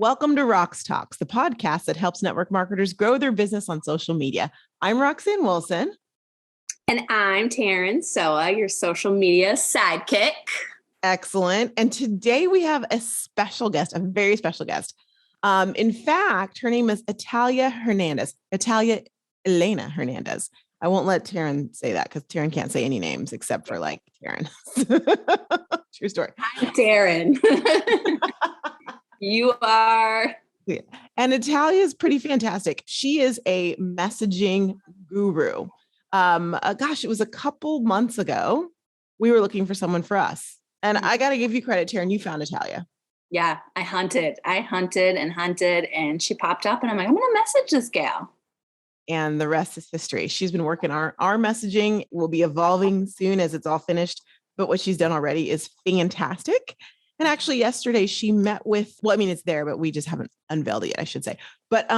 Welcome to Roxtalks, the podcast that helps network marketers grow their business on social media. I'm Roxanne Wilson. And I'm Taryn Soa, your social media sidekick. Excellent. And today we have a special guest, a very special guest. In fact, her name is Elena Hernandez. I won't let Taryn say that because Taryn can't say any names except for like Taryn. True story. Hi, Taryn. You are. Yeah. And Italia is pretty fantastic. She is a messaging guru. It was a couple months ago. We were looking for someone for us. And I got to give you credit, Taryn, you found Italia. Yeah, I hunted and she popped up and I'm like, I'm going to message this gal. And the rest is history. She's been working our messaging will be evolving soon as it's all finished. But what she's done already is fantastic. And actually yesterday she met with, it's there, but we just haven't unveiled it yet, I should say. But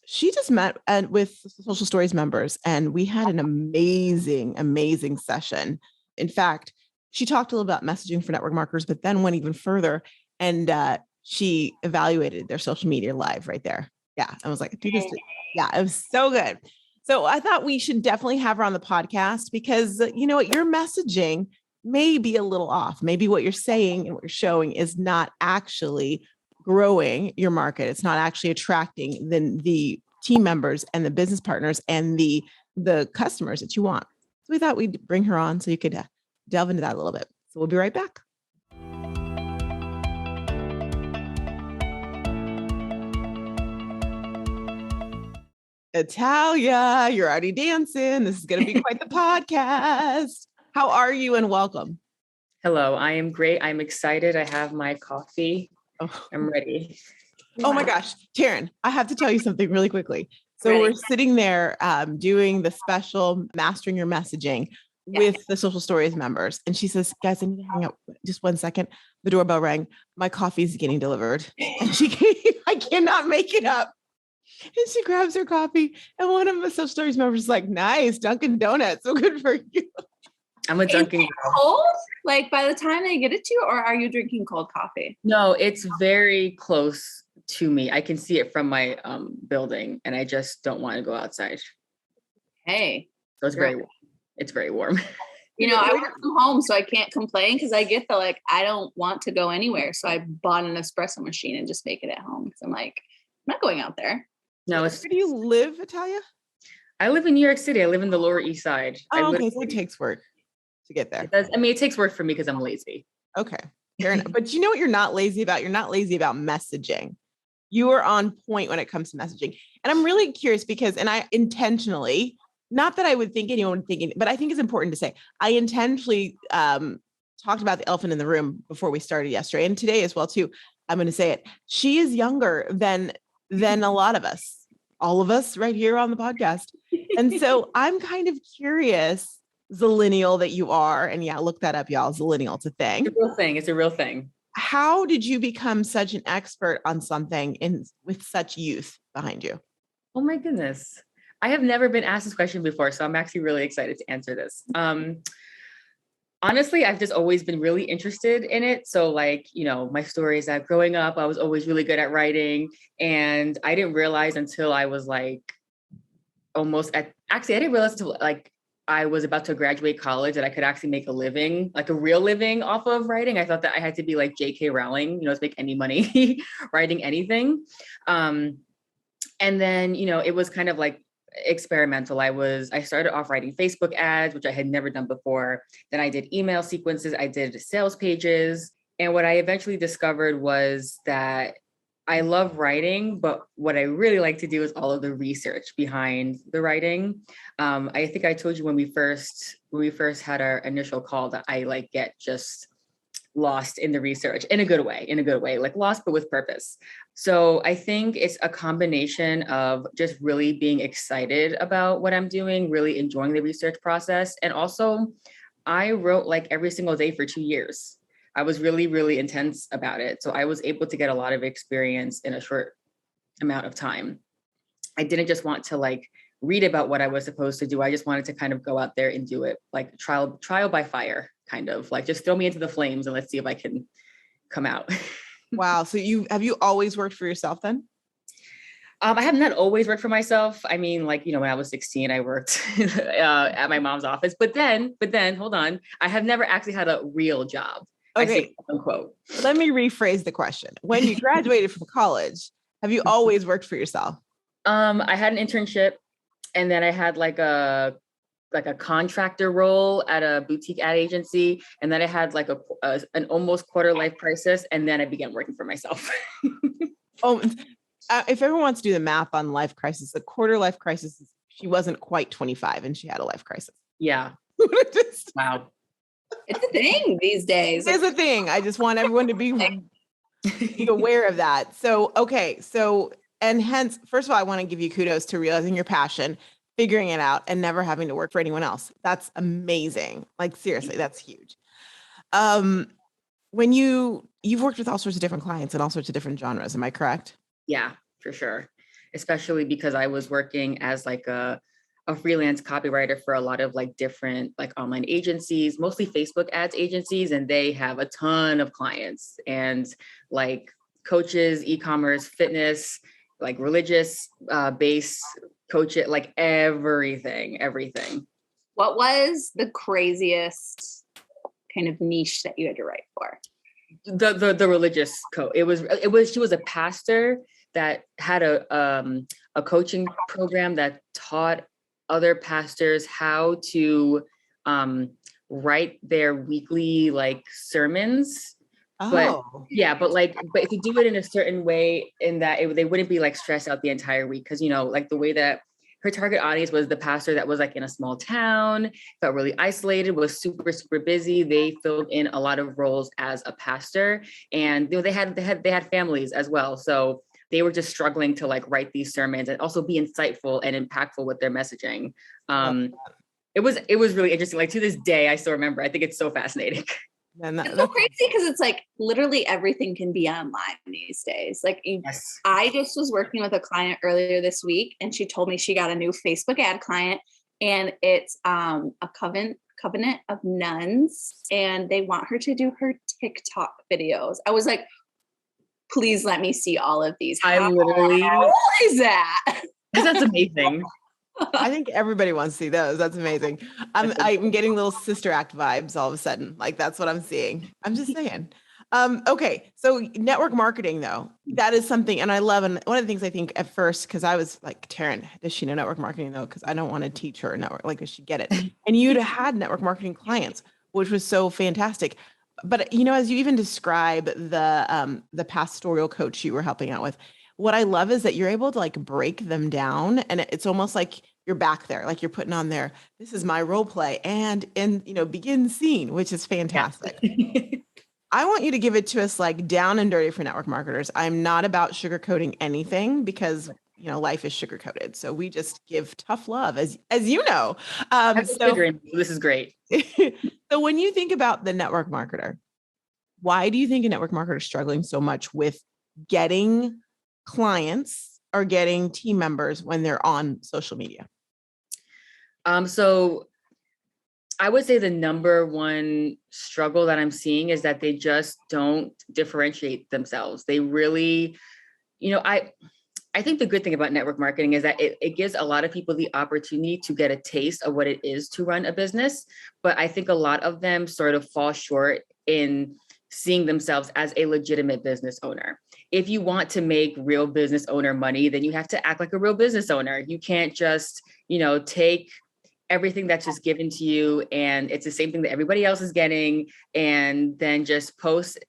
she just met with Social Stories members and we had an amazing, amazing session. In fact, she talked a little about messaging for network marketers, but then went even further and she evaluated their social media live right there. Yeah. I was like, it was so good. So I thought we should definitely have her on the podcast because you know what, your messaging may be a little off. Maybe what you're saying and what you're showing is not actually growing your market. It's not actually attracting the team members and the business partners and the customers that you want. So we thought we'd bring her on so you could delve into that a little bit. So we'll be right back. Italia, you're already dancing. This is going to be quite the podcast. How are you and welcome? Hello, I am great. I'm excited. I have my coffee. Oh. I'm ready. Oh my gosh, Taryn, I have to tell you something really quickly. So we're sitting there doing the special Mastering Your Messaging with the Social Stories members. And she says, guys, I need to hang up just 1 second. The doorbell rang. My coffee is getting delivered. And I cannot make it up. And she grabs her coffee. And one of the Social Stories members is like, nice, Dunkin' Donuts. So good for you. I'm a Dunkin' girl. Cold? Like by the time they get it to you, or are you drinking cold coffee? No, it's very close to me. I can see it from my building and I just don't want to go outside. Hey. So it's very warm. You know, I work from home, so I can't complain because I get I don't want to go anywhere. So I bought an espresso machine and just make it at home. Because I'm like, I'm not going out there. No, where do you live, Italia? I live in New York City. I live in the Lower East Side. Oh, okay. So it takes work to get there. It takes work for me because I'm lazy. Okay. Fair enough. But you know what you're not lazy about? You're not lazy about messaging. You are on point when it comes to messaging. And I'm really curious because, and I intentionally, not that I would think anyone would think, but I think it's important to say, I intentionally talked about the elephant in the room before we started yesterday and today as well too. I'm going to say it. She is younger than a lot of us, all of us right here on the podcast. And so I'm kind of curious, Zillennial that you are, and yeah, look that up, y'all. Zillennial, it's a thing. It's a real thing. How did you become such an expert on something with such youth behind you? Oh my goodness. I have never been asked this question before, so I'm actually really excited to answer this. Honestly, I've just always been really interested in it. So my story is that growing up, I was always really good at writing. And I didn't realize until I was I didn't realize until I was about to graduate college that I could actually make a living, like a real living off of writing. I thought that I had to be like J.K. Rowling, to make any money writing anything. And then, it was kind of experimental. I started off writing Facebook ads, which I had never done before. Then I did email sequences. I did sales pages. And what I eventually discovered was that I love writing, but what I really like to do is all of the research behind the writing. I think I told you when we first had our initial call that I get just lost in the research in a good way, like lost, but with purpose. So I think it's a combination of just really being excited about what I'm doing, really enjoying the research process. And also I wrote every single day for 2 years. I was really, really intense about it. So I was able to get a lot of experience in a short amount of time. I didn't just want to read about what I was supposed to do. I just wanted to kind of go out there and do it trial by fire, kind of just throw me into the flames and let's see if I can come out. Wow. So have you always worked for yourself then? I have not always worked for myself. I mean, like, when I was 16, I worked at my mom's office, but then hold on. I have never actually had a real job. I say Okay. quote unquote. Let me rephrase the question. When you graduated from college, have you always worked for yourself? I had an internship, and then I had like a contractor role at a boutique ad agency. And then I had like an almost quarter life crisis. And then I began working for myself. Oh, if everyone wants to do the math on life crisis, the quarter life crisis, she wasn't quite 25 and she had a life crisis. Yeah. Wow. It's a thing these days. It's a thing. I just want everyone to be aware of that. So, okay. So, and hence, first of all, I want to give you kudos to realizing your passion, figuring it out, and never having to work for anyone else. That's amazing. Like, seriously, that's huge. When you've worked with all sorts of different clients and all sorts of different genres, am I correct? Yeah, for sure. Especially because I was working as like a freelance copywriter for a lot of like different like online agencies, mostly Facebook ads agencies, and they have a ton of clients and like coaches, e-commerce, fitness, like religious base coaches, like everything. What was the craziest kind of niche that you had to write for? The religious coach. She was a pastor that had a coaching program that taught other pastors how to write their weekly like sermons. But to do it in a certain way in that they wouldn't be like stressed out the entire week. Cause like the way that her target audience was the pastor that was like in a small town, felt really isolated, was super, super busy. They filled in a lot of roles as a pastor, and they had families as well. So they were just struggling to like write these sermons and also be insightful and impactful with their messaging. It was really interesting. Like to this day, I still remember. I think it's so fascinating. It's so crazy because it's like literally everything can be online these days. Like I just was working with a client earlier this week, and she told me she got a new Facebook ad client, and it's a covenant of nuns, and they want her to do her TikTok videos. I was like, please let me see all of these. How is that? That's amazing. I think everybody wants to see those. That's amazing. I'm getting little Sister Act vibes all of a sudden. Like that's what I'm seeing. I'm just saying. Okay. So network marketing though, that is something, and I love, and one of the things I think at first, cause I was like, Taryn, does she know network marketing though? Cause I don't want to teach her network. Like, does she get it? And you'd had network marketing clients, which was so fantastic. But as you even describe the pastoral coach you were helping out with, what I love is that you're able to like break them down, and it's almost like you're back there, like you're putting on there, this is my role play and begin scene, which is fantastic. I want you to give it to us like down and dirty for network marketers. I'm not about sugarcoating anything because life is sugarcoated. So we just give tough love, as you know. This is great. So when you think about the network marketer, why do you think a network marketer is struggling so much with getting clients or getting team members when they're on social media? So I would say the number one struggle that I'm seeing is that they just don't differentiate themselves. They really, I think the good thing about network marketing is that it gives a lot of people the opportunity to get a taste of what it is to run a business. But I think a lot of them sort of fall short in seeing themselves as a legitimate business owner. If you want to make real business owner money, then you have to act like a real business owner. You can't just, take everything that's just given to you and it's the same thing that everybody else is getting, and then just post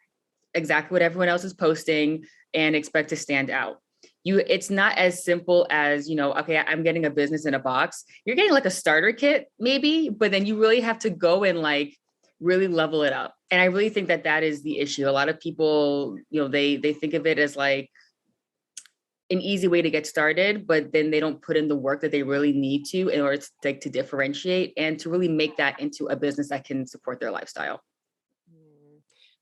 exactly what everyone else is posting and expect to stand out. It's not as simple as, okay, I'm getting a business in a box. You're getting like a starter kit maybe, but then you really have to go and like really level it up. And I really think that is the issue. A lot of people, they think of it as like an easy way to get started, but then they don't put in the work that they really need to in order to differentiate and to really make that into a business that can support their lifestyle.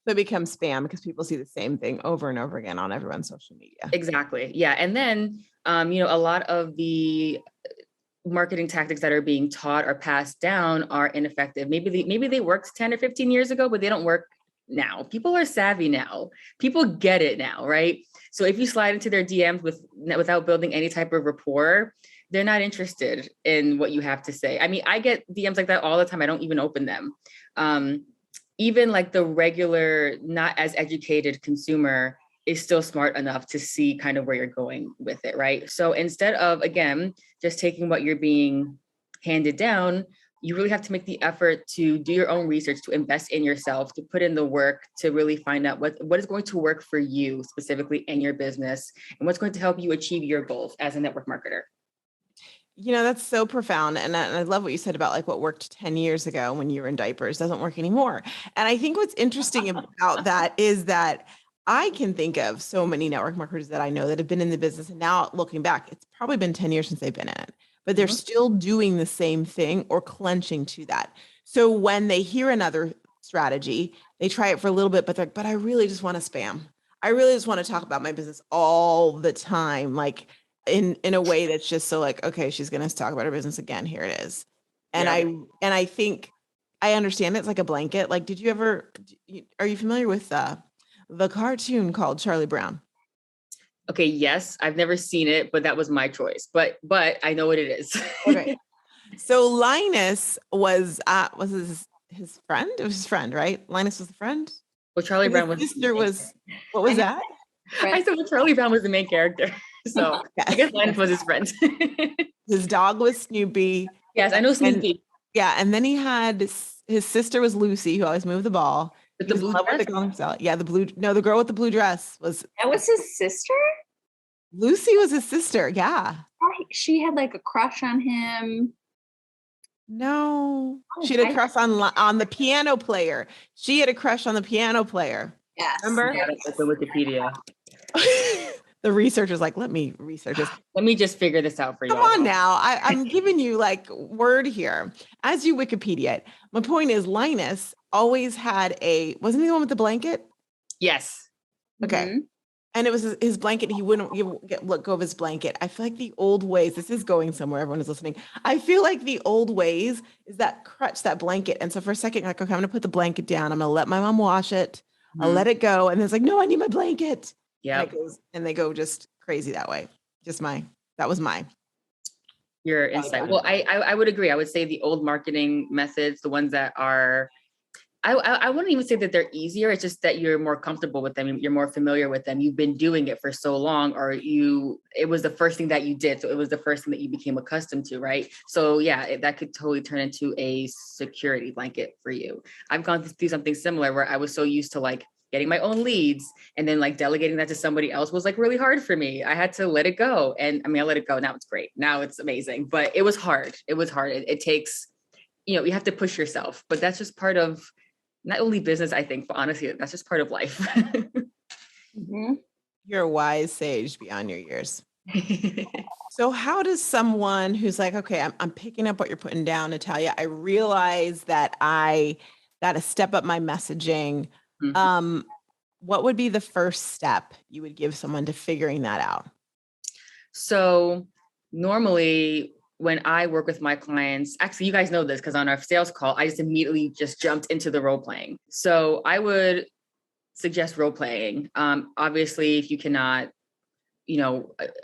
So it becomes spam because people see the same thing over and over again on everyone's social media. Exactly. Yeah. And then, a lot of the marketing tactics that are being taught or passed down are ineffective. Maybe they worked 10 or 15 years ago, but they don't work now. People are savvy now. People get it now, right? So if you slide into their DMs without building any type of rapport, they're not interested in what you have to say. I mean, I get DMs like that all the time. I don't even open them. Even like the regular, not as educated consumer is still smart enough to see kind of where you're going with it, right? So instead of, again, just taking what you're being handed down, you really have to make the effort to do your own research, to invest in yourself, to put in the work, to really find out what is going to work for you specifically in your business and what's going to help you achieve your goals as a network marketer. You know, that's so profound. And I love what you said about like what worked 10 years ago when you were in diapers doesn't work anymore. And I think what's interesting about that is that I can think of so many network marketers that I know that have been in the business. And now looking back, it's probably been 10 years since they've been in it, but they're still doing the same thing or clenching to that. So when they hear another strategy, they try it for a little bit, but they're like, but I really just want to spam. I really just want to talk about my business all the time. Like, in a way that's just so like, okay, she's going to talk about her business again. Here it is. And I think I understand it's like a blanket. Like, are you familiar with the cartoon called Charlie Brown? Okay. Yes. I've never seen it, but that was my choice, but I know what it is. Okay. So Linus was his friend? It was his friend, right? Linus was the friend. Well, Charlie Brown was. His sister was, what was that? I said Charlie Brown was the main character. So I guess Linus was his friend. His dog was Snoopy. Yes, I know Snoopy. And then he had his sister was Lucy, who always moved the ball. With the blue dress? Yeah, the girl with the blue dress was. That was his sister? Lucy was his sister, yeah. She had like a crush on him. No, she had a crush on the piano player. She had a crush on the piano player. Yes. Remember? Yeah, that's the Wikipedia. The researcher's like, let me research this. Let me just figure this out for you. Come on now. I'm giving you like word here. As you Wikipedia it, my point is Linus always had wasn't he the one with the blanket? Yes. Okay. Mm-hmm. And it was his blanket. He wouldn't let go of his blanket. I feel like the old ways, this is going somewhere. Everyone is listening. I feel like the old ways is that crutch, that blanket. And so for a second, like, okay, I'm going to put the blanket down. I'm going to let my mom wash it. Mm-hmm. I'll let it go. And it's like, no, I need my blanket. Yeah. And they go just crazy that way. That was my. Your insight. Well, I would agree. I would say the old marketing methods, the ones that are, I wouldn't even say that they're easier. It's just that you're more comfortable with them. You're more familiar with them. You've been doing it for so long, or it was the first thing that you did. So it was the first thing that you became accustomed to, right? So yeah, that could totally turn into a security blanket for you. I've gone through something similar where I was so used to like getting my own leads and then like delegating that to somebody else was like really hard for me. I had to let it go. And I mean, I let it go. Now it's great. Now it's amazing, but it was hard. It takes, you have to push yourself, but that's just part of not only business, I think, but honestly, that's just part of life. Mm-hmm. You're a wise sage beyond your years. So how does someone who's like, okay, I'm picking up what you're putting down, Italia. I realize that I got to step up my messaging. Mm-hmm. What would be the first step you would give someone to figuring that out? So normally when I work with my clients, actually, you guys know this because on our sales call, I just immediately jumped into the role playing. So I would suggest role playing. Obviously, if you cannot,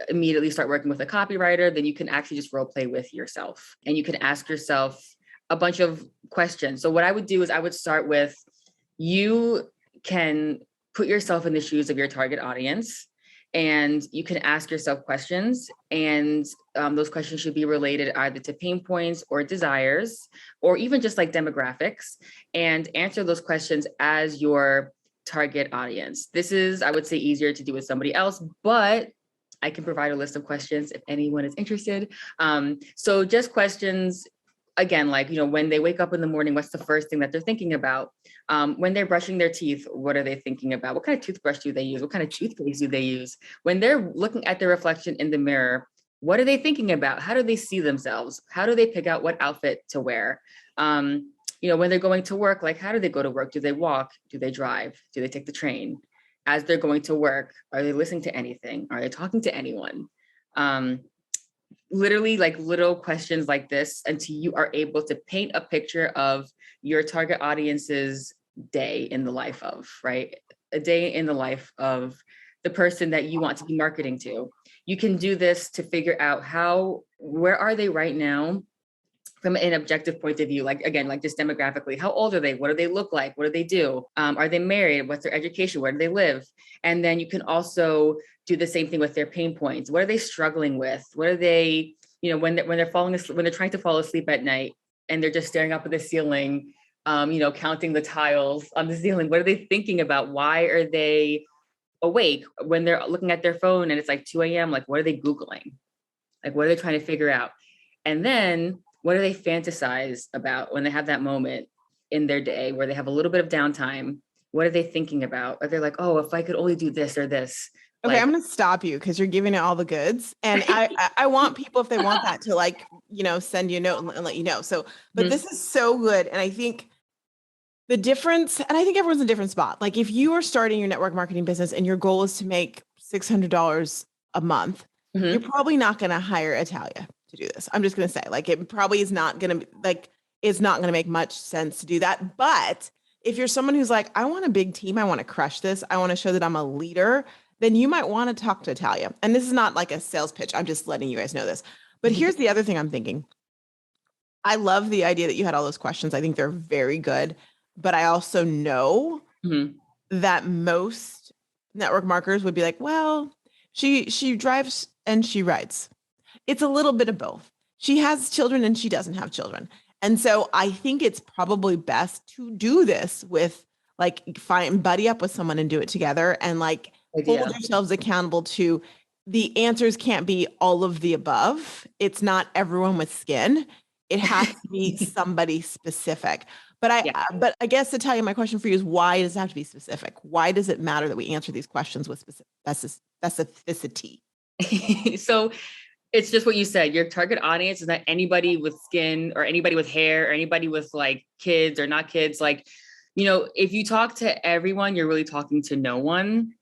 immediately start working with a copywriter, then you can actually just role play with yourself and you can ask yourself a bunch of questions. So what I would do is I would start with, you can put yourself in the shoes of your target audience. And you can ask yourself questions, and those questions should be related either to pain points or desires, or even just like demographics, and answer those questions as your target audience. This is, I would say, easier to do with somebody else, but I can provide a list of questions if anyone is interested. So just questions, again, like, when they wake up in the morning, what's the first thing that they're thinking about? When they're brushing their teeth, what are they thinking about? What kind of toothbrush do they use? What kind of toothpaste do they use? When they're looking at their reflection in the mirror, what are they thinking about? How do they see themselves? How do they pick out what outfit to wear? When they're going to work, like, how do they go to work? Do they walk? Do they drive? Do they take the train? As they're going to work, are they listening to anything? Are they talking to anyone? Literally like little questions like this until you are able to paint a picture of your target audience's day in the life of, right? A day in the life of the person that you want to be marketing to. You can do this to figure out where are they right now from an objective point of view, like, again, like just demographically, how old are they? What do they look like? What do they do? Are they married? What's their education? Where do they live? And then you can also do the same thing with their pain points. What are they struggling with? What are they, when they're falling asleep, when they're trying to fall asleep at night and they're just staring up at the ceiling, counting the tiles on the ceiling. What are they thinking about? Why are they awake when they're looking at their phone and it's like 2 a.m.? Like, what are they Googling? Like, what are they trying to figure out? And then what do they fantasize about when they have that moment in their day where they have a little bit of downtime? What are they thinking about? Are they like, oh, if I could only do this or this? Okay, like, I'm going to stop you because you're giving it all the goods. And I want people, if they want that, to like, send you a note and let you know. So, but this is so good. And I think the difference, and I think everyone's in a different spot. Like if you are starting your network marketing business and your goal is to make $600 a month, you're probably not going to hire Italia to do this. I'm just going to say, like, it probably is not going to it's not going to make much sense to do that. But if you're someone who's like, I want a big team, I want to crush this, I want to show that I'm a leader, then you might want to talk to Italia. And this is not like a sales pitch. I'm just letting you guys know this. But here's the other thing I'm thinking. I love the idea that you had all those questions. I think they're very good. But I also know that most network marketers would be like, well, she drives and she rides. It's a little bit of both. She has children and she doesn't have children. And so I think it's probably best to do this with buddy up with someone and do it together and hold yourselves accountable to the answers can't be all of the above. It's not everyone with skin. It has to be somebody specific. But I guess to tell you, my question for you is, why does it have to be specific? Why does it matter that we answer these questions with specificity? So it's just what you said. Your target audience is not anybody with skin or anybody with hair or anybody with like kids or not kids. Like, if you talk to everyone, you're really talking to no one.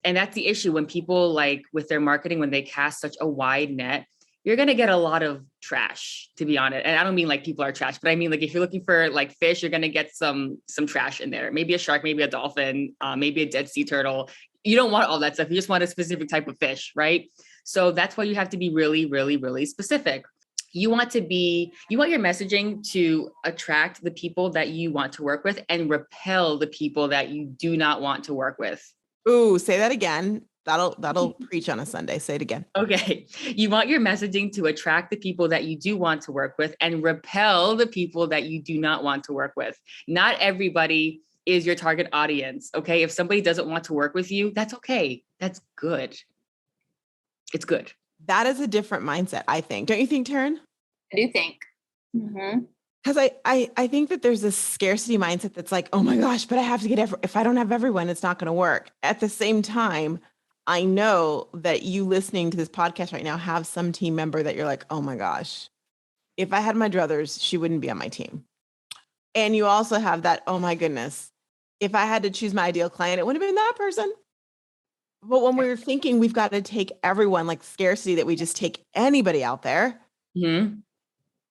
And that's the issue when people with their marketing, when they cast such a wide net, you're going to get a lot of trash, to be honest. And I don't mean people are trash, but I mean, if you're looking for fish, you're going to get some trash in there. Maybe a shark, maybe a dolphin, maybe a dead sea turtle. You don't want all that stuff. You just want a specific type of fish, right? So that's why you have to be really, really, really specific. You want your messaging to attract the people that you want to work with and repel the people that you do not want to work with. Ooh, say that again. That'll preach on a Sunday. Say it again. Okay. You want your messaging to attract the people that you do want to work with and repel the people that you do not want to work with. Not everybody is your target audience. Okay. If somebody doesn't want to work with you, that's okay. That's good. It's good. That is a different mindset, I think. Don't you think, Taryn? I do think. Because I think that there's this scarcity mindset that's like, oh my gosh, but I have to get if I don't have everyone, it's not going to work. At the same time, I know that you listening to this podcast right now have some team member that you're like, oh my gosh, if I had my druthers, she wouldn't be on my team. And you also have that, oh my goodness, if I had to choose my ideal client, it would have been that person. But when we're thinking we've got to take everyone, like scarcity, that we just take anybody out there. When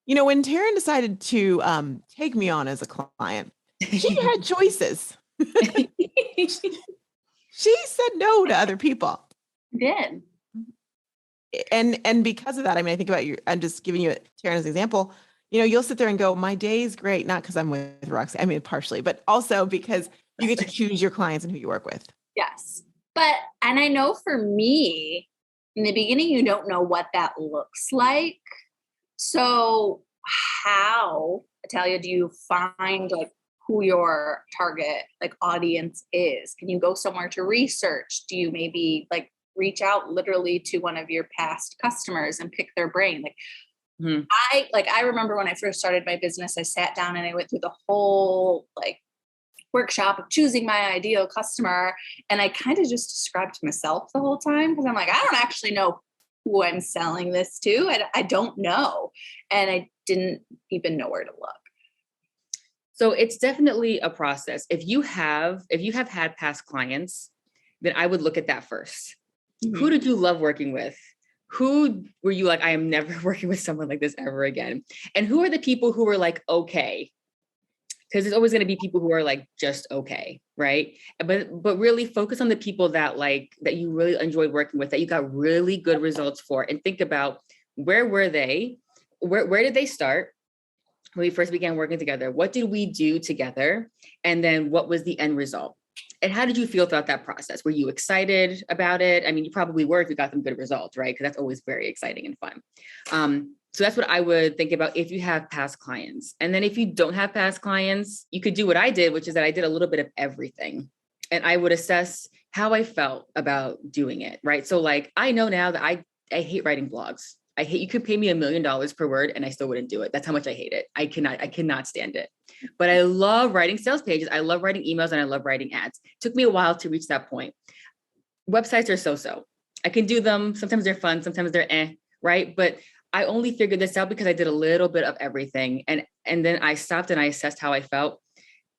Taryn decided to take me on as a client, she had choices. She said no to other people. Did. And because of that, I mean, I think about you, I'm just giving you Taryn as an example. You'll sit there and go, my day's great, not because I'm with Roxy. I mean, partially, but also because you get to choose your clients and who you work with. Yes. And I know for me, in the beginning, you don't know what that looks like. So how, Italia, do you find who your target audience is? Can you go somewhere to research? Do you maybe reach out literally to one of your past customers and pick their brain? I remember when I first started my business, I sat down and I went through the whole workshop of choosing my ideal customer. And I kind of just described to myself the whole time because I'm like, I don't actually know who I'm selling this to. I don't know. And I didn't even know where to look. So it's definitely a process. If you have had past clients, then I would look at that first. Who did you love working with? Who were you I am never working with someone like this ever again? And who are the people who were okay because there's always going to be people who are like just okay, right? But really focus on the people that you really enjoyed working with, that you got really good results for, and think about where were they, where did they start when we first began working together? What did we do together? And then what was the end result? And how did you feel throughout that process? Were you excited about it? I mean, you probably were if you got some good results, right? Because that's always very exciting and fun. So that's what I would think about if you have past clients. And then if you don't have past clients, you could do what I did, which is that I did a little bit of everything. And I would assess how I felt about doing it, right? So like, I know now that I hate writing blogs. You could pay me $1 million per word and I still wouldn't do it. That's how much I hate it. I cannot stand it. But I love writing sales pages. I love writing emails and I love writing ads. It took me a while to reach that point. Websites are so-so. I can do them. Sometimes they're fun. Sometimes they're right? But I only figured this out because I did a little bit of everything. And then I stopped and I assessed how I felt.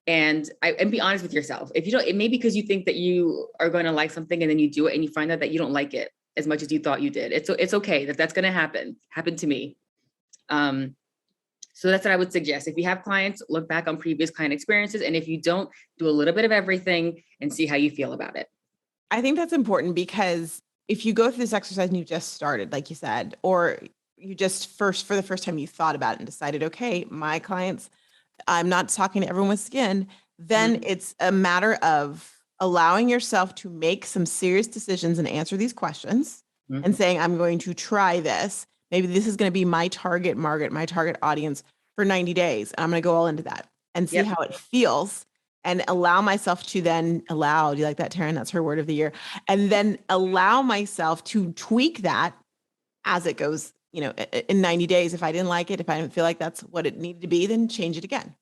And be honest with yourself. If you don't, it may be because you think that you are going to like something and then you do it and you find out that you don't like it as much as you thought you did. It's okay that's going to happen. Happened to me. So that's what I would suggest. If you have clients, look back on previous client experiences. And if you don't, do a little bit of everything and see how you feel about it. I think that's important because if you go through this exercise and you just started, like you said, or you just for the first time you thought about it and decided, okay, my clients, I'm not talking to everyone with skin, then it's a matter of allowing yourself to make some serious decisions and answer these questions and saying, I'm going to try this. Maybe this is going to be my target market, my target audience for 90 days. And I'm going to go all into that and see how it feels and allow myself to then do you like that, Taryn? That's her word of the year. And then allow myself to tweak that as it goes, in 90 days. If I didn't like it, if I didn't feel like that's what it needed to be, then change it again.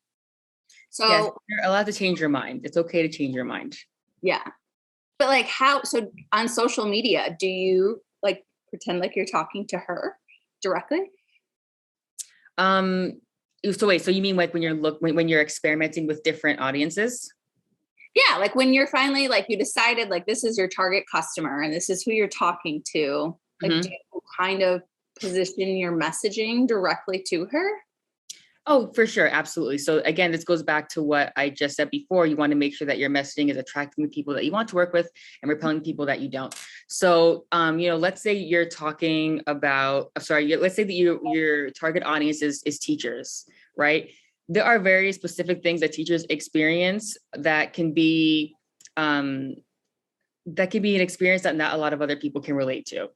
So yes, you're allowed to change your mind. It's okay to change your mind. Yeah. But like so on social media, do you like pretend like you're talking to her directly? So wait, so you mean like when you're experimenting with different audiences? Yeah. Like when you're finally like, you decided like, this is your target customer and this is who you're talking to. Like, do you kind of position your messaging directly to her? Oh, for sure. Absolutely. So again, this goes back to what I just said before. You want to make sure that your messaging is attracting the people that you want to work with and repelling people that you don't. So, let's say you're talking about, let's say that your target audience is teachers, right? There are very specific things that teachers experience that can be an experience that not a lot of other people can relate to.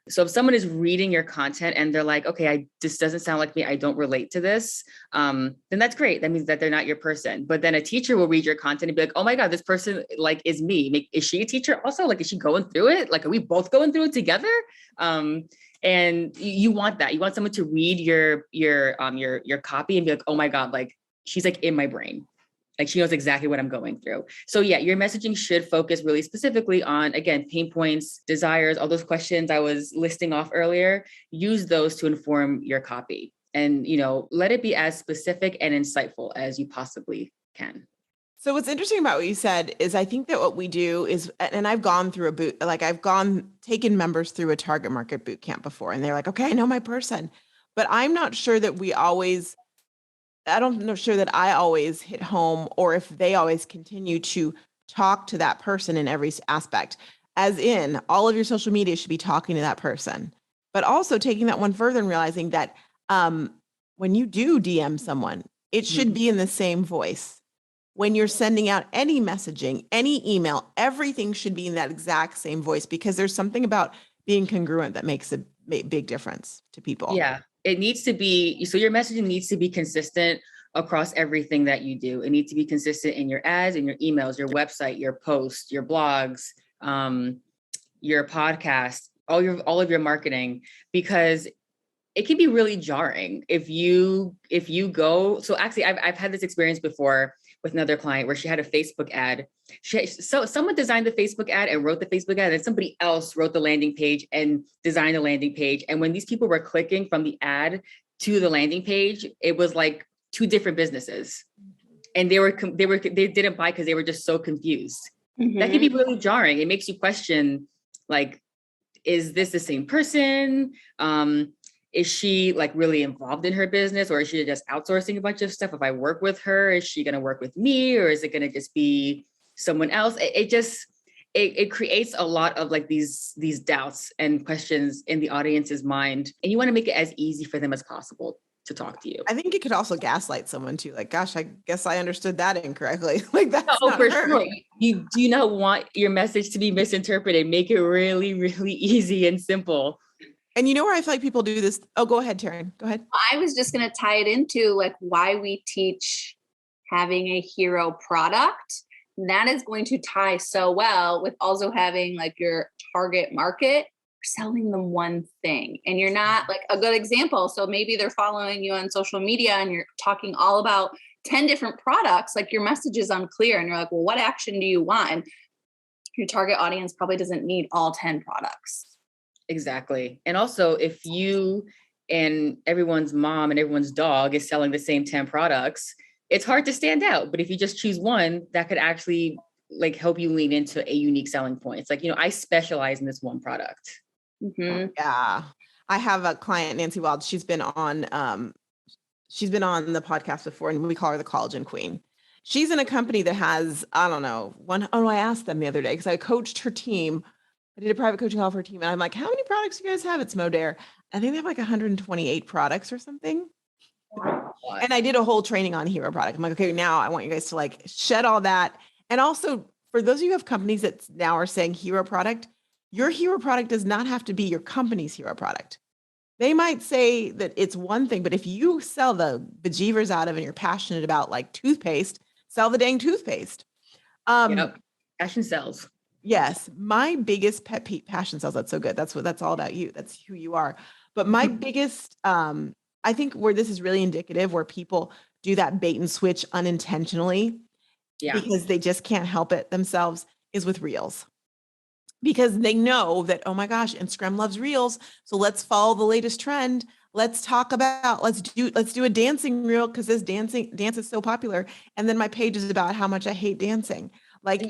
So if someone is reading your content and they're like, okay, this doesn't sound like me, I don't relate to this, then that's great. That means that they're not your person. But then a teacher will read your content and be like, oh my God, this person like is me. Is she a teacher also? Like, is she going through it? Like, are we both going through it together? And you want that. You want someone to read your copy and be like, oh my God, like she's like in my brain. Like she knows exactly what I'm going through. So yeah, your messaging should focus really specifically on, again, pain points, desires, all those questions I was listing off earlier. Use those to inform your copy and, let it be as specific and insightful as you possibly can. So what's interesting about what you said is I think that what we do is, and I've gone through taken members through a target market boot camp before, and they're like, okay, I know my person, but I'm not sure that I always hit home or if they always continue to talk to that person in every aspect, as in all of your social media should be talking to that person, but also taking that one further and realizing that when you do DM someone, it should be in the same voice. When you're sending out any messaging, any email, everything should be in that exact same voice because there's something about being congruent that makes a big difference to people. Yeah. It needs to be, so your messaging needs to be consistent across everything that you do. It needs to be consistent in your ads, in your emails, your website, your posts, your blogs, your podcast, all of your marketing, because it can be really jarring if you go. So actually I've had this experience before with another client where she had a Facebook ad. So someone designed the Facebook ad and wrote the Facebook ad, and somebody else wrote the landing page and designed the landing page. And when these people were clicking from the ad to the landing page, it was like two different businesses, and they didn't buy because they were just so confused. That can be really jarring. It makes you question, like, is this the same person? is she like really involved in her business, or is she just outsourcing a bunch of stuff? If I work with her, is she going to work with me, or is it going to just be someone else? It creates a lot of like these doubts and questions in the audience's mind. And you want to make it as easy for them as possible to talk to you. I think it could also gaslight someone too. Like, gosh, I guess I understood that incorrectly. Like that's Oh, not for her. sure. You do not want your message to be misinterpreted. Make it really, really easy and simple. And you know where I feel like people do this? Oh, go ahead, Taryn. Go ahead. I was just going to tie it into like why we teach having a hero product. That is going to tie so well with also having like your target market, selling them one thing. And you're not like a good example. So maybe they're following you on social media and you're talking all about 10 different products. Like your message is unclear and you're like, well, what action do you want? And your target audience probably doesn't need all 10 products. Exactly. And also if you and everyone's mom and everyone's dog is selling the same 10 products, it's hard to stand out. But if you just choose one, that could actually like help you lean into a unique selling point. It's like, I specialize in this one product. Mm-hmm. Yeah. I have a client, Nancy Wild. She's been on the podcast before, and we call her the collagen queen. She's in a company that has, I don't know, I asked them the other day because I coached her team. I did a private coaching call for her team. And I'm like, how many products do you guys have? It's Modare. I think they have like 128 products or something. And I did a whole training on hero product. I'm like, okay, now I want you guys to like shed all that. And also for those of you who have companies that now are saying hero product, your hero product does not have to be your company's hero product. They might say that it's one thing, but if you sell the bejeevers out of it and you're passionate about like toothpaste, sell the dang toothpaste. Passion sells. Yes. My biggest pet peeve, passion sells. That's so good. That's all about you. That's who you are. But my biggest, I think where this is really indicative, where people do that bait and switch unintentionally because they just can't help it themselves, is with reels. Because they know that, oh my gosh, Instagram loves reels. So let's follow the latest trend. Let's do a dancing reel because this dance is so popular. And then my page is about how much I hate dancing. Like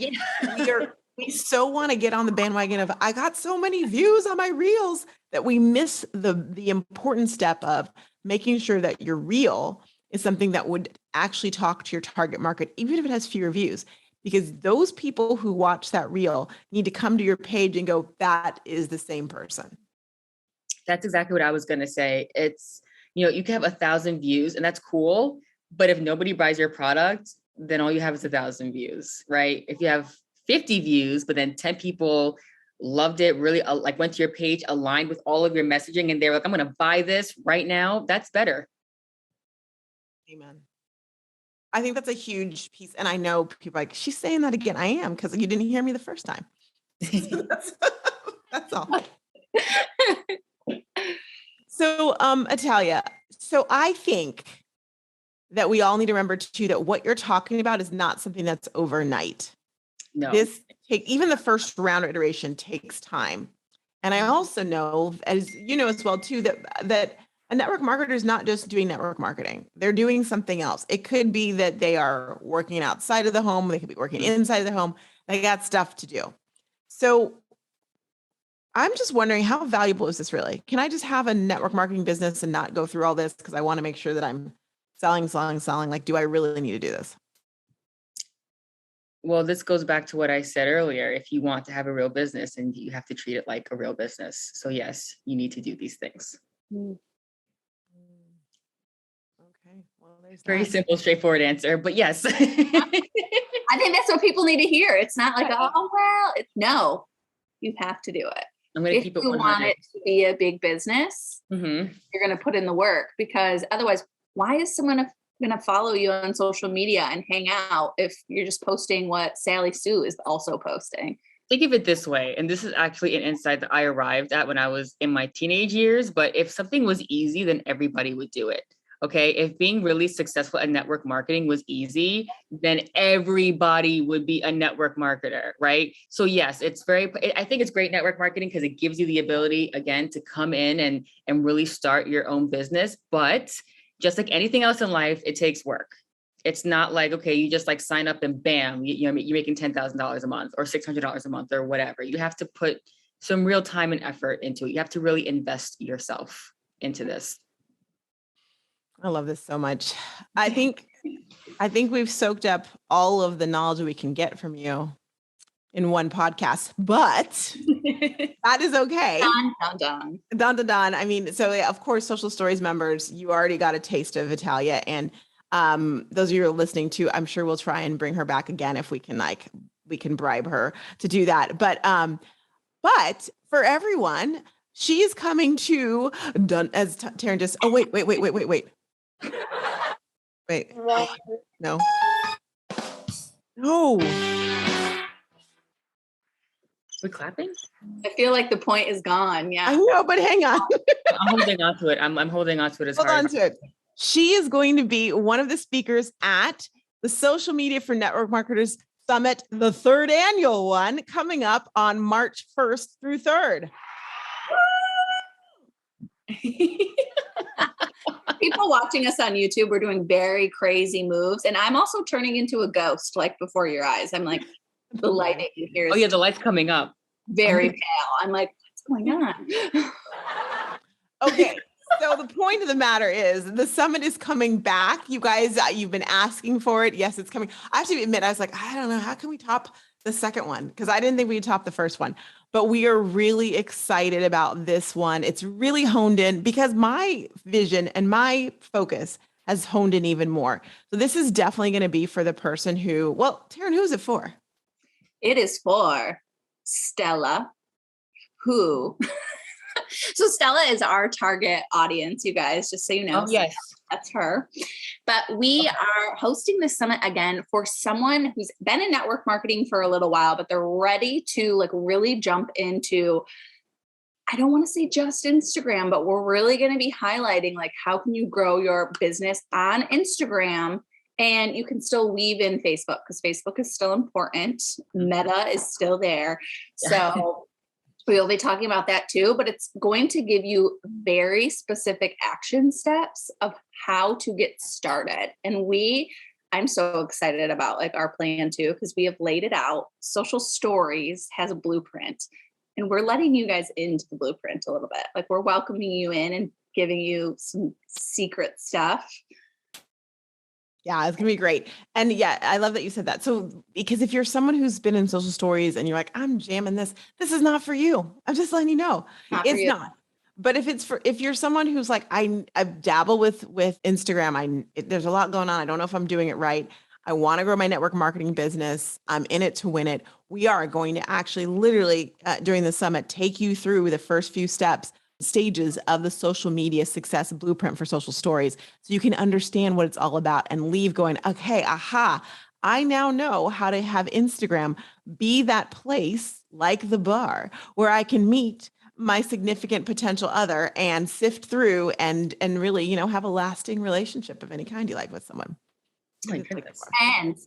we so want to get on the bandwagon of, I got so many views on my reels, that we miss the important step of making sure that your reel is something that would actually talk to your target market, even if it has fewer views. Because those people who watch that reel need to come to your page and go, that is the same person. That's exactly what I was going to say. It's, you can have 1,000 views and that's cool. But if nobody buys your product, then all you have is 1,000 views, right? If you have 50 views, but then 10 people loved it, really like went to your page, aligned with all of your messaging, and they're like, I'm going to buy this right now. That's better. Amen. I think that's a huge piece. And I know people are like, she's saying that again. I am, because you didn't hear me the first time. So that's all. So, Italia, so I think that we all need to remember too, that what you're talking about is not something that's overnight. No. Even the first round or iteration takes time. And I also know, as you know as well too, that a network marketer is not just doing network marketing. They're doing something else. It could be that they are working outside of the home. They could be working inside of the home. They got stuff to do. So I'm just wondering, how valuable is this really? Can I just have a network marketing business and not go through all this because I want to make sure that I'm selling? Like, do I really need to do this? Well, this goes back to what I said earlier. If you want to have a real business, and you have to treat it like a real business. So yes, you need to do these things. Okay. Well, there's very simple, straightforward answer, but yes. I think that's what people need to hear. It's not like, oh, well, no, you have to do it. I'm going to keep it 100. If you want it to be a big business, you're going to put in the work, because otherwise, why is someone going to follow you on social media and hang out if you're just posting what Sally Sue is also posting? Think of it this way, and this is actually an insight that I arrived at when I was in my teenage years, but if something was easy, then everybody would do it. Okay. If being really successful at network marketing was easy, then everybody would be a network marketer, right? So yes, I think it's great network marketing because it gives you the ability, again, to come in and really start your own business. But just like anything else in life, it takes work. It's not like, okay, you just like sign up and bam, you're making $10,000 a month or $600 a month or whatever. You have to put some real time and effort into it. You have to really invest yourself. into this. I love this so much. I think we've soaked up all of the knowledge we can get from you in one podcast, but that is okay. Dun. I mean, so of course, Social Stories members, you already got a taste of Italia, and those of you who are listening to, I'm sure we'll try and bring her back again if we can bribe her to do that. But for everyone, she is coming to as Taryn just. Oh wait. Wait. No. We're clapping? I feel like the point is gone. Yeah. I know, but hang on. I'm holding on to it. I'm holding on to it as hard. Hold on to it. She is going to be one of the speakers at the Social Media for Network Marketers Summit, the 3rd annual one, coming up on March 1st through 3rd. People watching us on YouTube, we're doing very crazy moves. And I'm also turning into a ghost, like before your eyes. I'm like, the lighting here. Oh yeah, the light's coming up. Very pale. I'm like, what's going on? Okay. So the point of the matter is the summit is coming back. You guys, you've been asking for it. Yes, it's coming. I have to admit, I was like, I don't know. How can we top the second one? Because I didn't think we'd top the first one. But we are really excited about this one. It's really honed in because my vision and my focus has honed in even more. So this is definitely going to be for the person who, well, Taryn, who is it for? It is for Stella, who... So Stella is our target audience, you guys, just so you know. Oh, yes. That's her. But we are hosting this summit again for someone who's been in network marketing for a little while, but they're ready to like really jump into, I don't want to say just Instagram, but we're really going to be highlighting like how can you grow your business on Instagram, and you can still weave in Facebook because Facebook is still important. Meta is still there. So we'll be talking about that too, but it's going to give you very specific action steps of how to get started. And I'm so excited about like our plan too, because we have laid it out. Social Stories has a blueprint, and we're letting you guys into the blueprint a little bit. Like we're welcoming you in and giving you some secret stuff. Yeah, it's going to be great. And yeah, I love that you said that. So, because if you're someone who's been in Social Stories and you're like, I'm jamming this is not for you. I'm just letting you know. It's not. But if you're someone who's like, I dabble with Instagram, there's a lot going on. I don't know if I'm doing it right. I want to grow my network marketing business. I'm in it to win it. We are going to actually literally during the summit, take you through the first few stages of the social media success blueprint for Social Stories, so you can understand what it's all about and leave going, okay, aha, I now know how to have Instagram be that place like the bar where I can meet my significant potential other and sift through and really, have a lasting relationship of any kind you like with someone. And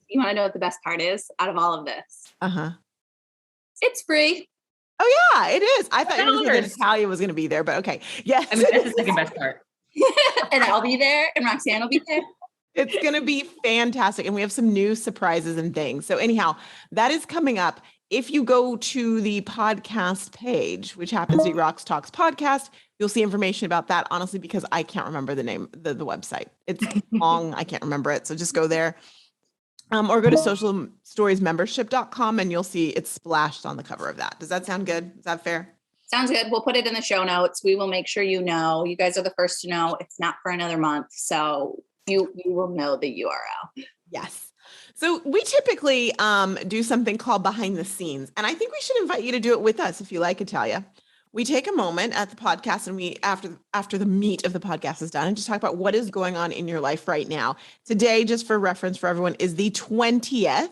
you want to know what the best part is out of all of this? It's free. Oh yeah, it is. I thought you were going to say Italia was going to be there, but okay. Yes. I mean, that's the second best part. And I'll be there and Roxanne will be there. It's going to be fantastic. And we have some new surprises and things. So anyhow, that is coming up. If you go to the podcast page, which happens to be Roxtalks podcast, you'll see information about that, honestly, because I can't remember the name, the website. It's long. I can't remember it. So just go there. Or go to socialstoriesmembership.com and you'll see it's splashed on the cover of that. Does that sound good? Is that fair? Sounds good. We'll put it in the show notes. We will make sure you know. You guys are the first to know. It's not for another month. So you will know the URL. Yes. So we typically do something called behind the scenes. And I think we should invite you to do it with us if you like, Italia. We take a moment at the podcast and we, after the meat of the podcast is done, and just talk about what is going on in your life right now. Today, just for reference for everyone, is the 20th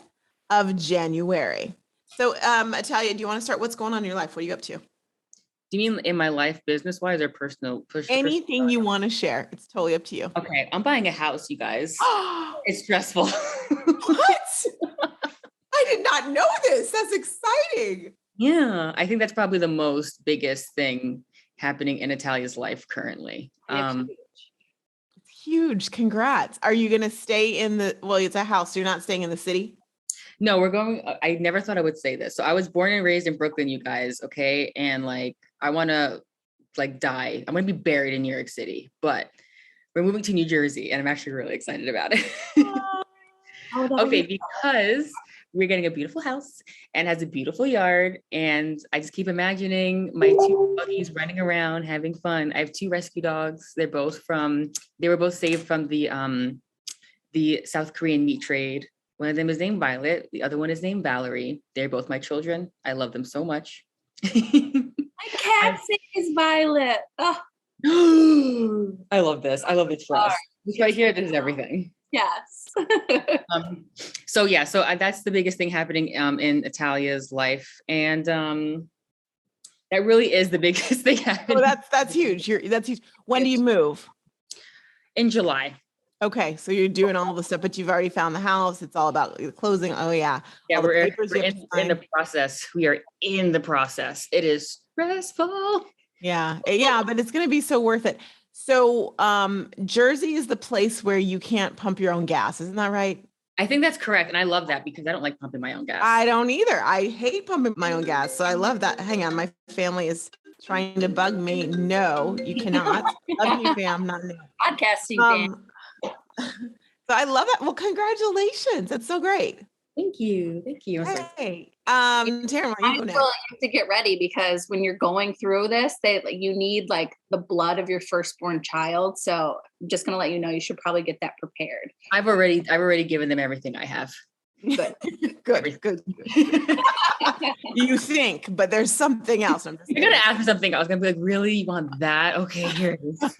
of January. So Italia, do you want to start? What's going on in your life? What are you up to? Do you mean in my life, business-wise, or personal? Anything you want to share. It's totally up to you. Okay, I'm buying a house, you guys. It's stressful. What? I did not know this. That's exciting. Yeah, I think that's probably the most biggest thing happening in Italia's life currently. It's huge. Congrats. Are you going to stay it's a house, so you're not staying in the city? No, we're going, I never thought I would say this. So I was born and raised in Brooklyn, you guys. Okay. And I want to like die. I'm going to be buried in New York City, but we're moving to New Jersey and I'm actually really excited about it. Okay, because we're getting a beautiful house and has a beautiful yard. And I just keep imagining my two buddies running around, having fun. I have 2 rescue dogs. They were both saved from the South Korean meat trade. One of them is named Violet. The other one is named Valerie. They're both my children. I love them so much. My cat's name is Violet. Oh. I love this. I love it for us. This right here, this is everything. Yes. So that's the biggest thing happening in Italia's life. And that really is the biggest thing happening. Oh, that's huge. That's huge. When do you move? In July. Okay, so you're doing all the stuff, but you've already found the house. It's all about the closing. Oh yeah. Yeah, we're in the process. We are in the process. It is stressful. Yeah, but it's going to be so worth it. So Jersey is the place where you can't pump your own gas. Isn't that right? I think that's correct. And I love that because I don't like pumping my own gas. I don't either. I hate pumping my own gas. So I love that. Hang on. My family is trying to bug me. No, you cannot. Love you, fam. Not new. Podcasting fam. So I love that. Well, congratulations. That's so great. Thank you. Hey, Taryn, why you go next? You have to get ready because when you're going through this, you need like the blood of your firstborn child. So I'm just gonna let you know you should probably get that prepared. I've already given them everything I have. Good. Good. You think, but there's something else. You're gonna ask for something. I was gonna be like, really? You want that? Okay, here it is.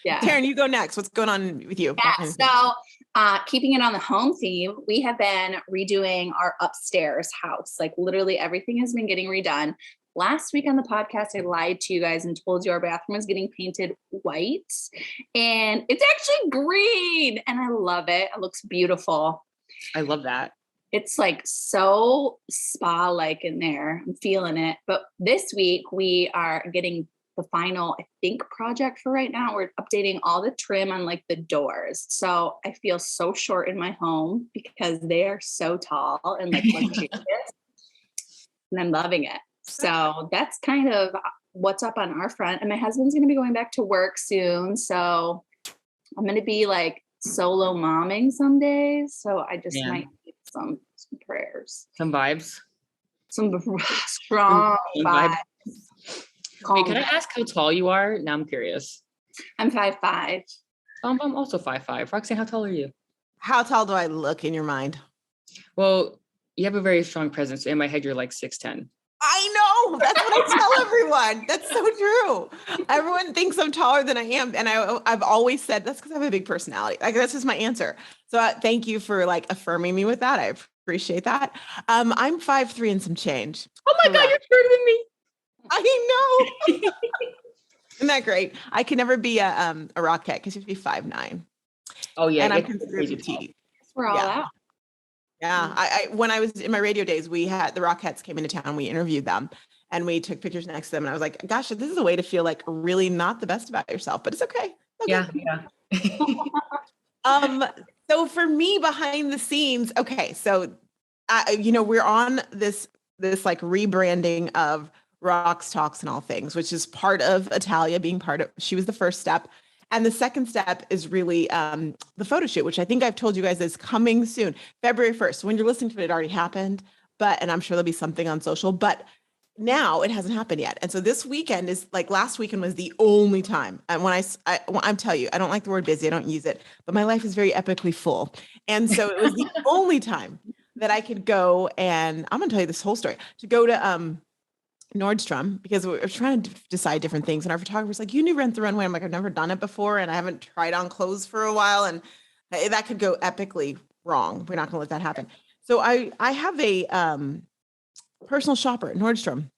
Yeah. Taryn, you go next. What's going on with you? Yeah. So keeping it on the home theme, we have been redoing our upstairs house. Like literally everything has been getting redone. Last week on the podcast, I lied to you guys and told you our bathroom is getting painted white and it's actually green and I love it. It looks beautiful. I love that. It's like so spa-like in there. I'm feeling it. But this week we are getting the final, I think, project for right now. We're updating all the trim on like the doors. So I feel so short in my home because they are so tall and like luxurious. And I'm loving it. So that's kind of what's up on our front. And my husband's going to be going back to work soon. So I'm going to be like solo momming some days. So I just might need some prayers. Some vibes. Some strong vibes. Wait, can I ask how tall you are? Now I'm curious. I'm 5'5". I'm also 5'5". Roxanne, how tall are you? How tall do I look in your mind? Well, you have a very strong presence. In my head, you're like 6'10". I know. That's what I tell everyone. That's so true. Everyone thinks I'm taller than I am. And I've always said that's because I have a big personality. Like that's just my answer. So thank you for like affirming me with that. I appreciate that. I'm 5'3" and some change. Oh my God, you're shorter than me. I know. Isn't that great? I can never be a Rockette because you have to be 5'9". Oh yeah. And I'm considered petite. We're all out. Yeah. I when I was in my radio days, we had the Rockettes came into town. We interviewed them and we took pictures next to them. And I was like, gosh, this is a way to feel like really not the best about yourself, but it's okay. Yeah. So for me behind the scenes, okay. So, we're on this like rebranding of Roxtalks and all things, which is part of Italia being she was the first step. And the second step is really the photo shoot, which I think I've told you guys is coming soon, February 1st. When you're listening to it, it already happened, and I'm sure there'll be something on social, but now it hasn't happened yet. And so this weekend is like last weekend was the only time. And when I'm telling you, I don't like the word busy. I don't use it, but my life is very epically full. And so it was the only time that I could go. And I'm going to tell you this whole story to go to, Nordstrom because we were trying to decide different things. And our photographer's like, you need Rent the Runway. I'm like, I've never done it before. And I haven't tried on clothes for a while. And that could go epically wrong. We're not going to let that happen. So I have a personal shopper at Nordstrom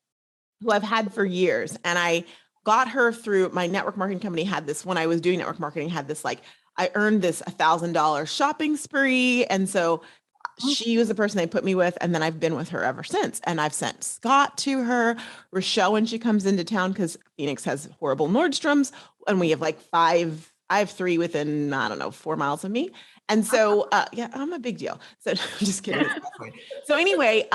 who I've had for years. And I got her through my network marketing company had this, when I was doing network marketing, had this, like, I earned this $1,000 shopping spree. And so she was the person they put me with. And then I've been with her ever since. And I've sent Scott to her, Rochelle, when she comes into town, because Phoenix has horrible Nordstroms. And we have like I have 3 within, 4 miles of me. And so, I'm a big deal. So just kidding. So anyway,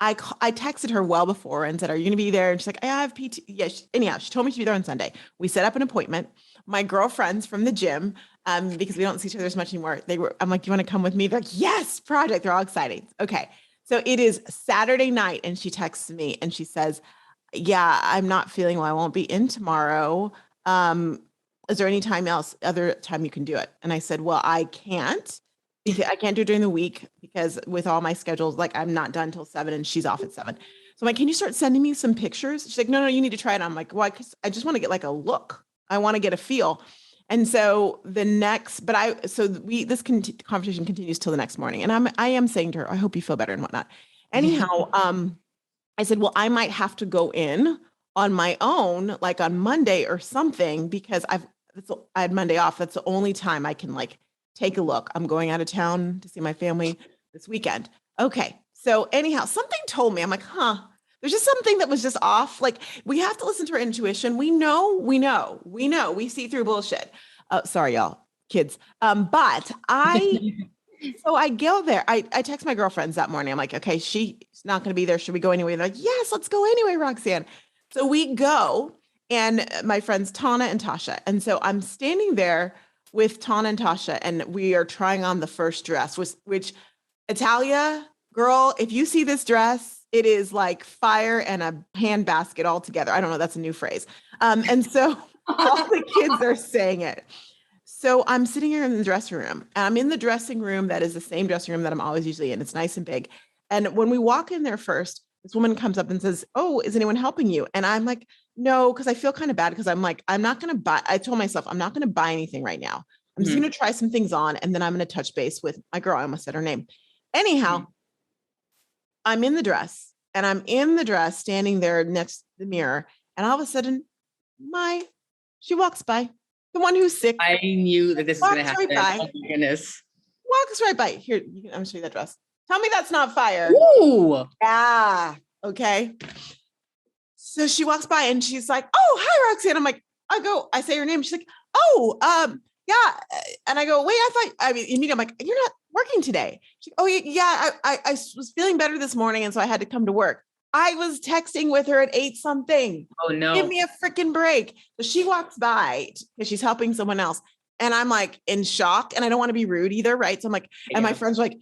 I texted her well before and said, are you going to be there? And she's like, I have PT. Yeah. Anyhow, she told me she'd be there on Sunday. We set up an appointment. My girlfriends from the gym, because we don't see each other as much anymore. I'm like, do you want to come with me? They're like, yes, project. They're all excited. Okay. So it is Saturday night. And she texts me and she says, yeah, I'm not feeling well. I won't be in tomorrow. Is there any other time you can do it? And I said, well, I can't. Because I can't do it during the week because with all my schedules, like I'm not done till 7 and she's off at 7. So I'm like, can you start sending me some pictures? She's like, no, you need to try it. I'm like, well, I just want to get like a look. I want to get a feel. And so this conversation continues till the next morning. And I am saying to her, I hope you feel better and whatnot. Anyhow, I said, well, I might have to go in on my own, like on Monday or something, because I had Monday off. That's the only time I can like take a look. I'm going out of town to see my family this weekend. Okay. So anyhow, something told me, I'm like, there's just something that was just off. Like we have to listen to our intuition. We see through bullshit. Sorry, y'all, kids. But so I go there. I text my girlfriends that morning. I'm like, okay, she's not going to be there. Should we go anyway? They're like, yes, let's go anyway, Roxanne. So we go, and my friends, Tana and Tasha. And so I'm standing there with Tana and Tasha, and we are trying on the first dress, which Italia, girl, if you see this dress, it is like fire and a handbasket all together. I don't know. That's a new phrase. And so all the kids are saying it. So I'm sitting here in the dressing room, and I'm in the dressing room that is the same dressing room that I'm always usually in. It's nice and big. And when we walk in there first, this woman comes up and says, oh, is anyone helping you? And I'm like, no, because I feel kind of bad because I'm like, I'm not going to buy. I told myself I'm not going to buy anything right now. I'm just going to try some things on, and then I'm going to touch base with my girl. I almost said her name. Anyhow, I'm in the dress, and I'm in the dress standing there next to the mirror. And all of a sudden, she walks by. The one who's sick. I knew that this was going to happen. Right, oh my goodness. Walks right by. Here, I'm going to show you that dress. Tell me that's not fire. Ooh. Yeah. Okay. So she walks by and she's like, oh, hi, Roxanne. I'm like, I say her name. She's like, oh, yeah. And I go, wait, immediately I'm like, you're not working today. She's like, oh yeah. I was feeling better this morning. And so I had to come to work. I was texting with her at 8 something. Oh no. Give me a freaking break. So she walks by because she's helping someone else. And I'm like in shock, and I don't want to be rude either. Right. So I'm like, and my friends are like,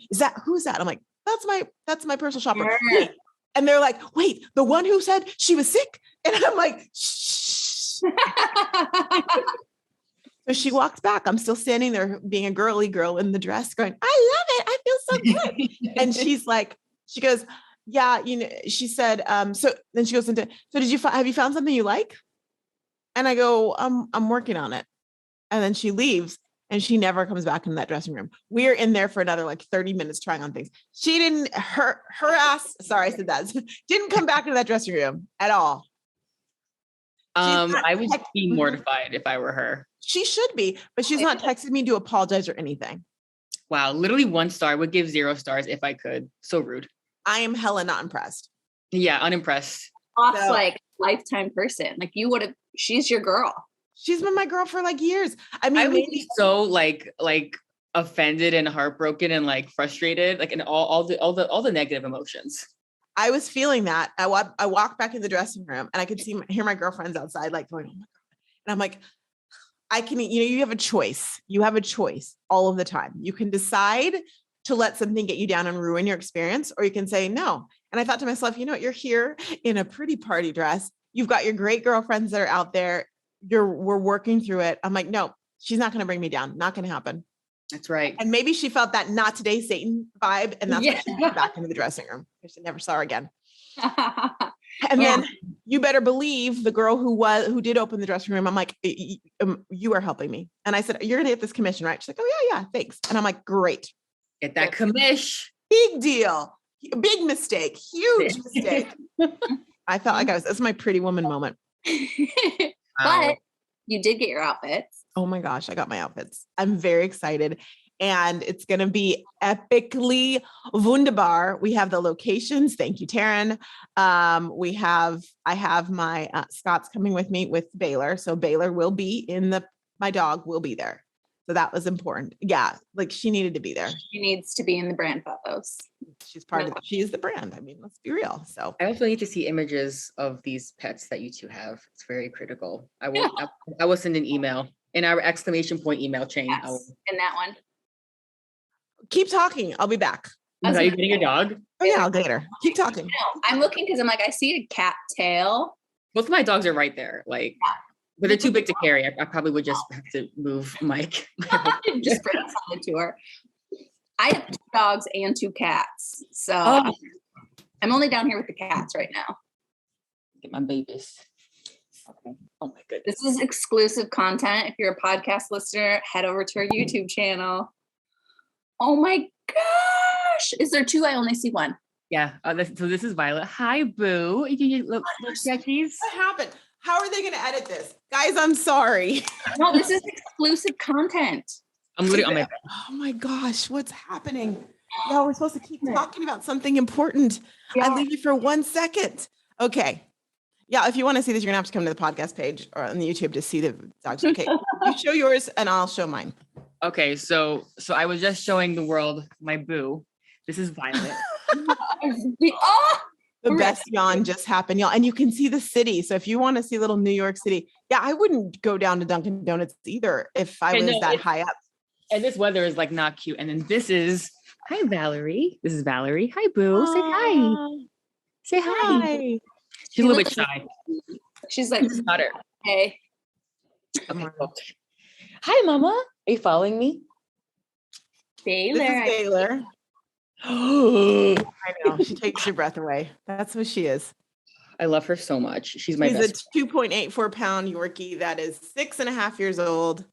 who's that? I'm like, that's my personal shopper. Yeah. And they're like, wait, the one who said she was sick. And I'm like, shh. So she walks back. I'm still standing there being a girly girl in the dress going, I love it. I feel so good. And she goes, yeah, she said, so then she goes into, so have you found something you like? And I go, I'm working on it. And then she leaves, and she never comes back in that dressing room. We're in there for another like 30 minutes trying on things. She didn't, her ass, sorry, I said that, didn't come back into that dressing room at all. I would be mortified if I were her. She should be, but she's not texted me to apologize or anything. Wow. Literally 1 star. I would give 0 stars if I could. So rude. I am hella not impressed. Yeah. Unimpressed. Off like lifetime person. Like she's your girl. She's been my girl for like years. I mean, I would be so like offended and heartbroken and like frustrated, like in all the negative emotions. I was feeling that. I walked back in the dressing room, and I could hear my girlfriends outside, like going, oh my God. And I'm like, you have a choice. You have a choice all of the time. You can decide to let something get you down and ruin your experience, or you can say no. And I thought to myself, you know what? You're here in a pretty party dress. You've got your great girlfriends that are out there. We're working through it. I'm like, no, she's not going to bring me down. Not going to happen. That's right. And maybe she felt that not today, Satan vibe. And that's why she went back into the dressing room. She never saw her again. And then you better believe the girl who did open the dressing room. I'm like, you are helping me. And I said, you're going to get this commission, right? She's like, oh yeah, thanks. And I'm like, great. Get that commish. Big deal. Big mistake. Huge mistake. I felt like this is my pretty woman moment. But you did get your outfits. Oh my gosh, I got my outfits. I'm very excited. And it's going to be epically wunderbar. We have the locations. Thank you, Taryn. I have my Scott's coming with me with Baylor. So Baylor will be my dog will be there. So that was important. Yeah. Like she needed to be there. She needs to be in the brand photos. she's she's the brand. I mean, let's be real. So I also need to see images of these pets that you two have. It's very critical. I will send an email in our exclamation point email chain. Yes, in that one. Keep talking. I'll be back. Are you getting a dog? Oh yeah, I'll get her. Keep talking. No, I'm looking because I'm like, I see a cat tail. Both of my dogs are right there. Like, but they're too big to carry. I probably would just have to move Mike. Just bring us on the tour. I have 2 dogs and 2 cats. So I'm only down here with the cats right now. Get my babies. Okay. Oh my goodness. This is exclusive content. If you're a podcast listener, head over to our YouTube channel. Oh my gosh. Is there 2? I only see 1. Yeah. So this is Violet. Hi, Boo. You look sketchies. What happened? How are they going to edit this? Guys, I'm sorry. No, this is exclusive content. I'm literally on my. Oh my gosh, what's happening? Yeah, we're supposed to keep talking about something important. Yeah. I leave you for 1 second. Okay. Yeah, if you want to see this, you're gonna have to come to the podcast page or on the YouTube to see the dogs. Okay, you show yours and I'll show mine. Okay, so I was just showing the world my Boo. This is Violet. The best yawn just happened, y'all. And you can see the city. So if you want to see little New York City, yeah, I wouldn't go down to Dunkin' Donuts either if I was that high up. And this weather is like not cute. And then this is, hi, Valerie. This is Valerie. Hi, Boo. Say hi. Say hi. Hi. She's a little bit shy. She's like, Not her. hey. Okay. Hi, Mama. Are you following me? This is Baylor. I I know. She takes your breath away. That's what she is. I love her so much. She's my best. She's a 2.84 pound Yorkie that is 6.5 years old.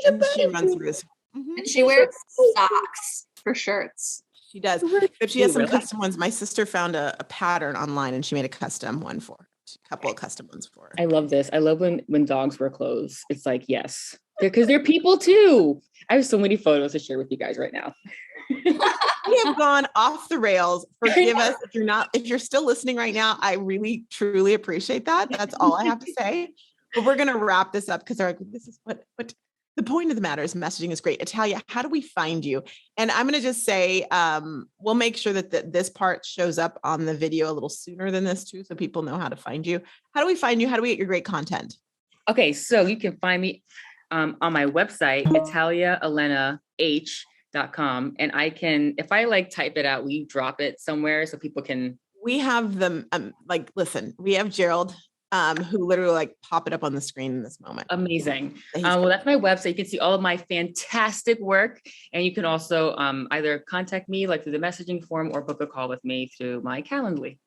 And she runs through this. And she wears socks for shirts. She does. If she has some custom ones, my sister found a pattern online and she made a custom one for her. A couple of custom ones for her. I love this. I love when dogs wear clothes. It's like, yes, because they're people too. I have so many photos to share with you guys right now. We have gone off the rails. Forgive us if you're still listening right now. I really, truly appreciate that. That's all I have to say. But we're going to wrap this up because this is what the point of the matter is. Messaging is great. Italia, how do we find you? And I'm going to just say, we'll make sure that this part shows up on the video a little sooner than this too, so people know how to find you. How do we find you? How do we get your great content? Okay, so you can find me on my website, italiaelenah.com. And I can, if I like type it out, we drop it somewhere so people can. We have them listen, we have Gerald who literally pop it up on the screen in this moment. Amazing. Well, that's my website. You can see all of my fantastic work. And you can also either contact me through the messaging form or book a call with me through my Calendly.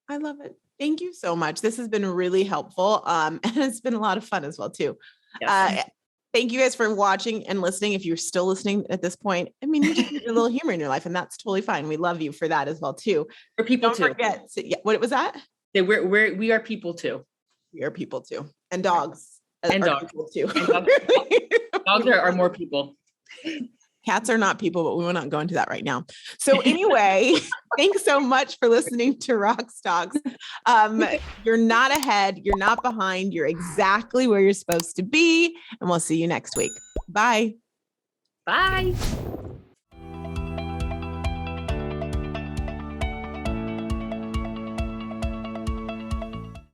I love it. Thank you so much. This has been really helpful. And it's been a lot of fun as well too. Yes. Thank you guys for watching and listening. If you're still listening at this point, I mean, you just need a little humor in your life and that's totally fine. We love you for that as well too. For people Don't too. Forget, what was that? We are people too. We are people too. And dogs. And dogs too. And dogs are more people. Cats are not people, but we will not go into that right now. So anyway, thanks so much for listening to Roxtalks. You're not ahead. You're not behind. You're exactly where you're supposed to be. And we'll see you next week. Bye. Bye.